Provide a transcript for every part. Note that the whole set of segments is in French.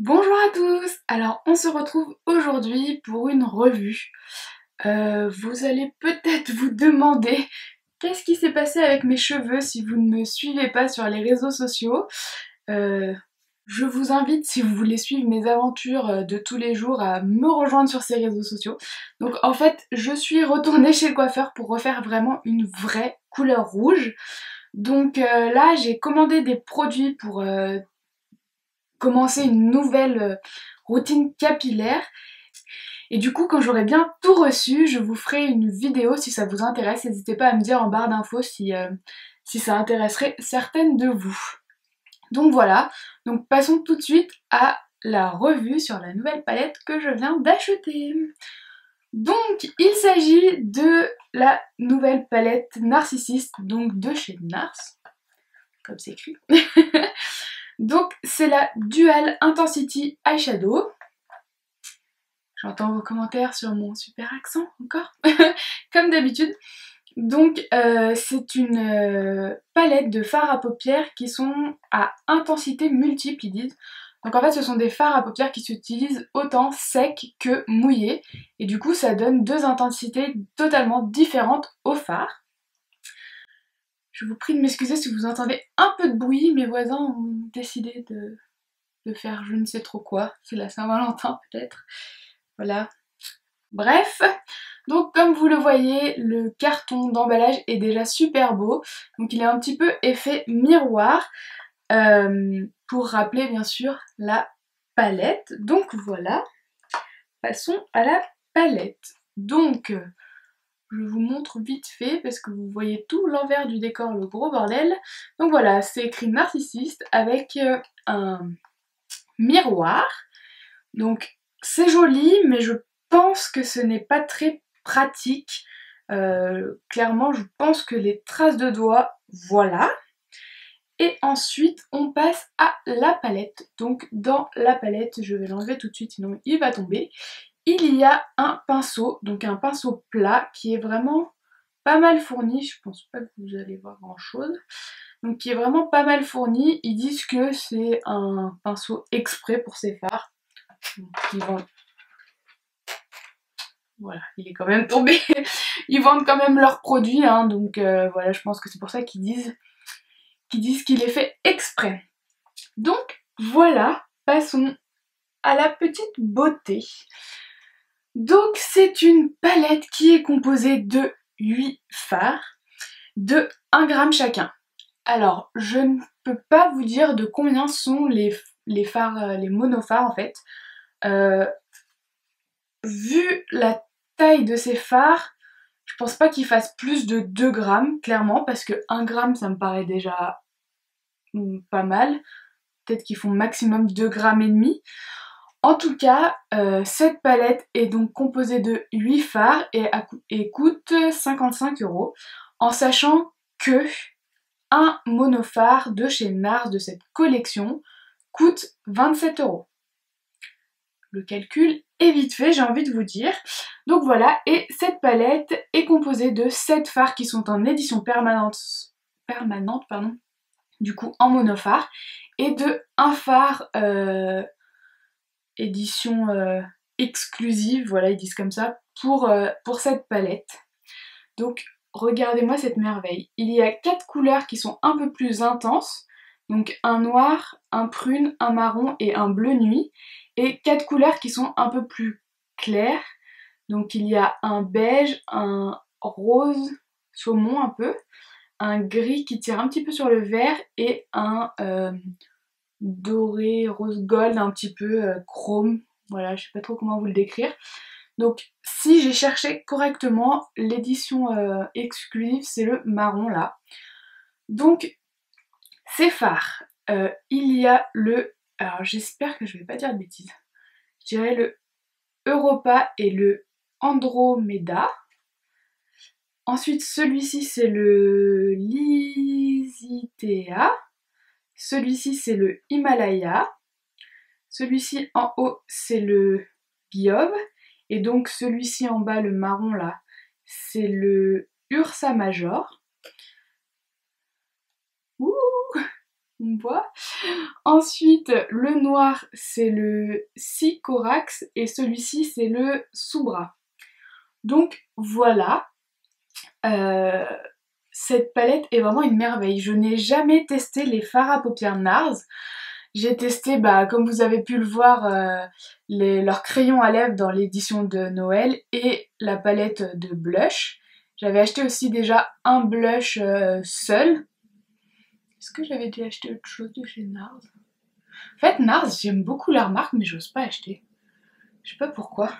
Bonjour à tous! Alors on se retrouve aujourd'hui pour une revue. Vous allez peut-être vous demander qu'est-ce qui s'est passé avec mes cheveux si vous ne me suivez pas sur les réseaux sociaux. Euh, je vous invite, si vous voulez suivre mes aventures de tous les jours, à me rejoindre sur ces réseaux sociaux. Donc en fait, je suis retournée chez le coiffeur pour refaire vraiment une vraie couleur rouge. Donc là, j'ai commandé des produits pour commencer une nouvelle routine capillaire. Et du coup, quand j'aurai bien tout reçu, je vous ferai une vidéo si ça vous intéresse. N'hésitez pas à me dire en barre d'infos si ça intéresserait certaines de vous. Donc voilà, donc passons tout de suite à la revue sur la nouvelle palette que je viens d'acheter. Donc il s'agit de la nouvelle palette Narcissiste, donc de chez Nars, comme c'est écrit. Donc c'est la Dual Intensity Eyeshadow. J'entends vos commentaires sur mon super accent encore, comme d'habitude. Donc c'est une palette de fards à paupières qui sont à intensité multiple, ils disent. Donc en fait ce sont des fards à paupières qui s'utilisent autant secs que mouillés. Et du coup ça donne deux intensités totalement différentes aux fards. Je vous prie de m'excuser si vous entendez un peu de bruit, mes voisins ont décidé de faire je ne sais trop quoi. C'est la Saint-Valentin peut-être. Voilà. Bref, donc comme vous le voyez, le carton d'emballage est déjà super beau. Donc il est un petit peu effet miroir pour rappeler bien sûr la palette. Donc voilà, passons à la palette. Donc je vous montre vite fait parce que vous voyez tout l'envers du décor, le gros bordel. Donc voilà, c'est écrit Narcissiste avec un miroir. Donc c'est joli, mais je pense que ce n'est pas très pratique. Clairement, je pense que les traces de doigts, voilà. Et ensuite, on passe à la palette. Donc dans la palette, je vais l'enlever tout de suite, sinon il va tomber. Il y a un pinceau, donc un pinceau plat qui est vraiment pas mal fourni. Je pense pas que vous allez voir grand chose. Donc qui est vraiment pas mal fourni. Ils disent que c'est un pinceau exprès pour ces fards. Donc, ils vendent... Voilà, il est quand même tombé. Ils vendent quand même leurs produits, hein, donc voilà, je pense que c'est pour ça qu'ils disent qu'il est fait exprès. Donc voilà, passons à la petite beauté. Donc c'est une palette qui est composée de 8 fards de 1 gramme chacun. Alors, je ne peux pas vous dire de combien sont les fards, les monophares en fait. Vu la taille de ces fards, je pense pas qu'ils fassent plus de 2 grammes, clairement, parce que 1 gramme ça me paraît déjà pas mal. Peut-être qu'ils font maximum 2 grammes et demi. En tout cas, cette palette est donc composée de 8 fards et coûte 55 €, en sachant que un monophare de chez Nars de cette collection coûte 27 €. Le calcul est vite fait, j'ai envie de vous dire. Donc voilà, et cette palette est composée de 7 fards qui sont en édition permanente, pardon, du coup en monophare, et de 1 phare édition exclusive, voilà ils disent comme ça, pour cette palette. Donc regardez-moi cette merveille. Il y a 4 couleurs qui sont un peu plus intenses, donc un noir, un prune, un marron et un bleu nuit, et 4 couleurs qui sont un peu plus claires, donc il y a un beige, un rose saumon un peu, un gris qui tire un petit peu sur le vert et un doré, rose gold un petit peu chrome, voilà je sais pas trop comment vous le décrire. Donc si j'ai cherché correctement, l'édition exclusive c'est le marron là. Donc ces fards, il y a le, alors j'espère que je vais pas dire de bêtises, je dirais le Europa et le Andromeda. Ensuite celui-ci c'est le Lisitea, celui-ci c'est le Himalaya, celui-ci en haut c'est le Guillaume, et donc celui-ci en bas, le marron là, c'est le Ursa Major. Ouh, on voit. Ensuite, le noir, c'est le Sycorax et celui-ci, c'est le Subra. Donc voilà, euh, cette palette est vraiment une merveille. Je n'ai jamais testé les fards à paupières NARS. J'ai testé, comme vous avez pu le voir, leurs crayons à lèvres dans l'édition de Noël et la palette de blush. J'avais acheté aussi déjà un blush seul. Est-ce que j'avais dû acheter autre chose de chez NARS? En fait, NARS, j'aime beaucoup leur marque, mais j'ose pas acheter. Je sais pas pourquoi.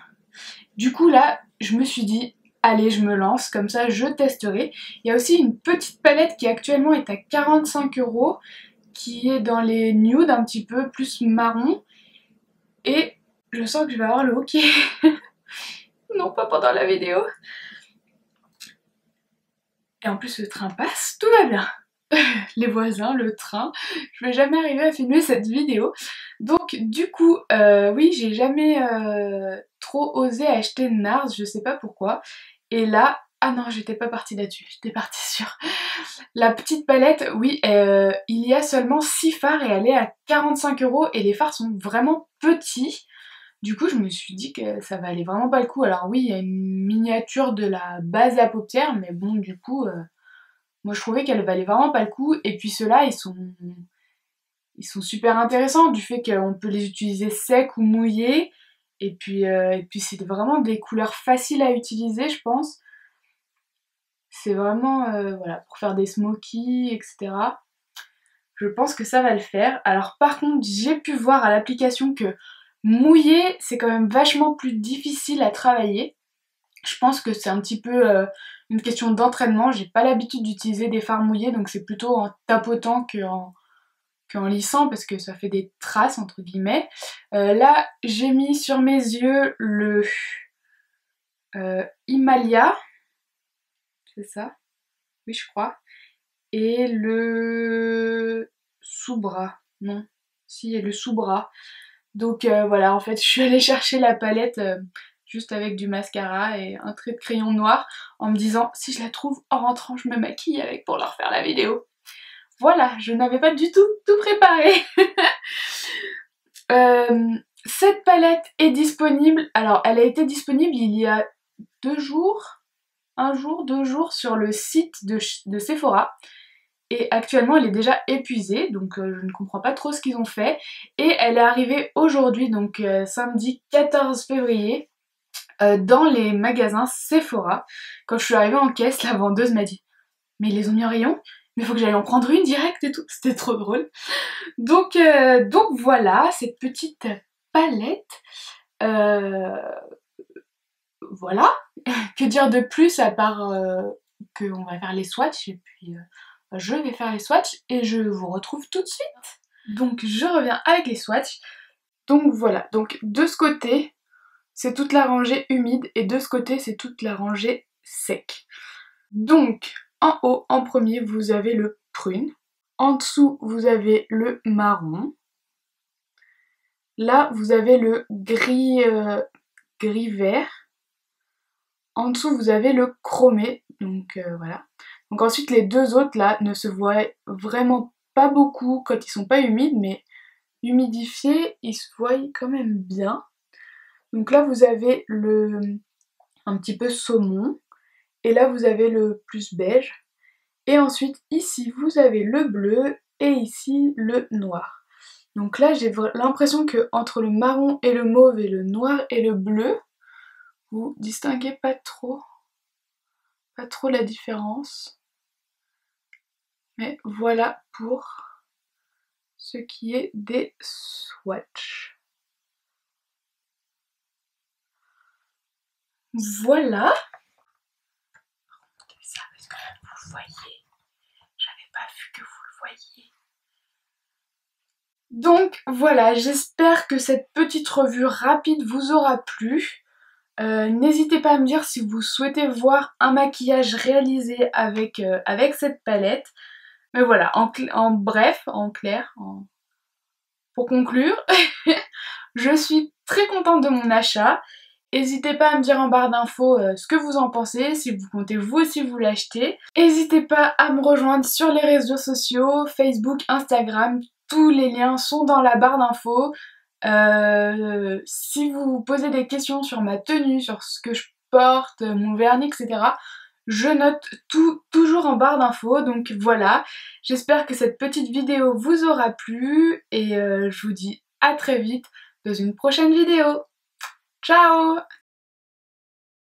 Du coup, là, je me suis dit, allez, je me lance, comme ça, je testerai. Il y a aussi une petite palette qui actuellement est à 45 €, qui est dans les nudes, un petit peu plus marron. Et je sens que je vais avoir le hockey. Non, pas pendant la vidéo. Et en plus, le train passe, tout va bien. Les voisins, le train, je vais jamais arriver à filmer cette vidéo. Donc du coup, oui, j'ai jamais trop osé acheter NARS, je sais pas pourquoi. Et là, ah non, j'étais pas partie là-dessus, j'étais partie sur la petite palette. Oui, il y a seulement 6 fards et elle est à 45 € et les fards sont vraiment petits. Du coup, je me suis dit que ça valait vraiment pas le coup. Alors oui, il y a une miniature de la base à paupières, mais bon, du coup... moi je trouvais qu'elle valait vraiment pas le coup, et puis ceux-là ils sont super intéressants du fait qu'on peut les utiliser secs ou mouillés, et puis c'est vraiment des couleurs faciles à utiliser je pense. C'est vraiment voilà, pour faire des smokies, etc. Je pense que ça va le faire. Alors par contre j'ai pu voir à l'application que mouillé c'est quand même vachement plus difficile à travailler. Je pense que c'est un petit peu une question d'entraînement. J'ai pas l'habitude d'utiliser des fards mouillés, donc c'est plutôt en tapotant qu'en lissant parce que ça fait des traces entre guillemets. Là, j'ai mis sur mes yeux le Himalaya, c'est ça? Oui, je crois. Et le Subra. Non, si, et le Subra. Donc voilà, en fait, je suis allée chercher la palette juste avec du mascara et un trait de crayon noir en me disant si je la trouve en rentrant, je me maquille avec pour leur faire la vidéo. Voilà, je n'avais pas du tout préparé. Cette palette est disponible, alors elle a été disponible il y a 2 jours, 2 jours sur le site de Sephora. Et actuellement elle est déjà épuisée, donc je ne comprends pas trop ce qu'ils ont fait. Et elle est arrivée aujourd'hui, donc samedi 14 février, dans les magasins Sephora. Quand je suis arrivée en caisse, la vendeuse m'a dit mais ils les ont mis en rayon, mais il faut que j'aille en prendre une direct et tout. C'était trop drôle. Donc voilà, cette petite palette. Voilà. Que dire de plus à part qu'on va faire les swatchs et puis je vais faire les swatchs et je vous retrouve tout de suite. Donc je reviens avec les swatchs. Donc voilà, donc de ce côté c'est toute la rangée humide et de ce côté c'est toute la rangée sec. Donc en haut, en premier, vous avez le prune. En dessous, vous avez le marron. Là, vous avez le gris, gris vert. En dessous, vous avez le chromé. Donc voilà. Donc ensuite, les deux autres là ne se voient vraiment pas beaucoup quand ils sont pas humides, mais humidifiés, ils se voient quand même bien. Donc là, vous avez le un petit peu saumon. Et là, vous avez le plus beige. Et ensuite, ici, vous avez le bleu et ici, le noir. Donc là, j'ai l'impression que entre le marron et le mauve et le noir et le bleu, vous distinguez pas trop la différence. Mais voilà pour ce qui est des swatchs. Voilà. Ça, parce que vous le voyez. J'avais pas vu que vous le voyiez. Donc voilà, j'espère que cette petite revue rapide vous aura plu. N'hésitez pas à me dire si vous souhaitez voir un maquillage réalisé avec cette palette. Mais voilà, en bref, en clair, pour conclure, je suis très contente de mon achat. N'hésitez pas à me dire en barre d'infos ce que vous en pensez, si vous comptez vous aussi vous l'acheter. N'hésitez pas à me rejoindre sur les réseaux sociaux, Facebook, Instagram, tous les liens sont dans la barre d'infos. Si vous posez des questions sur ma tenue, sur ce que je porte, mon vernis, etc., je note tout toujours en barre d'infos. Donc voilà, j'espère que cette petite vidéo vous aura plu et je vous dis à très vite dans une prochaine vidéo. Ciao!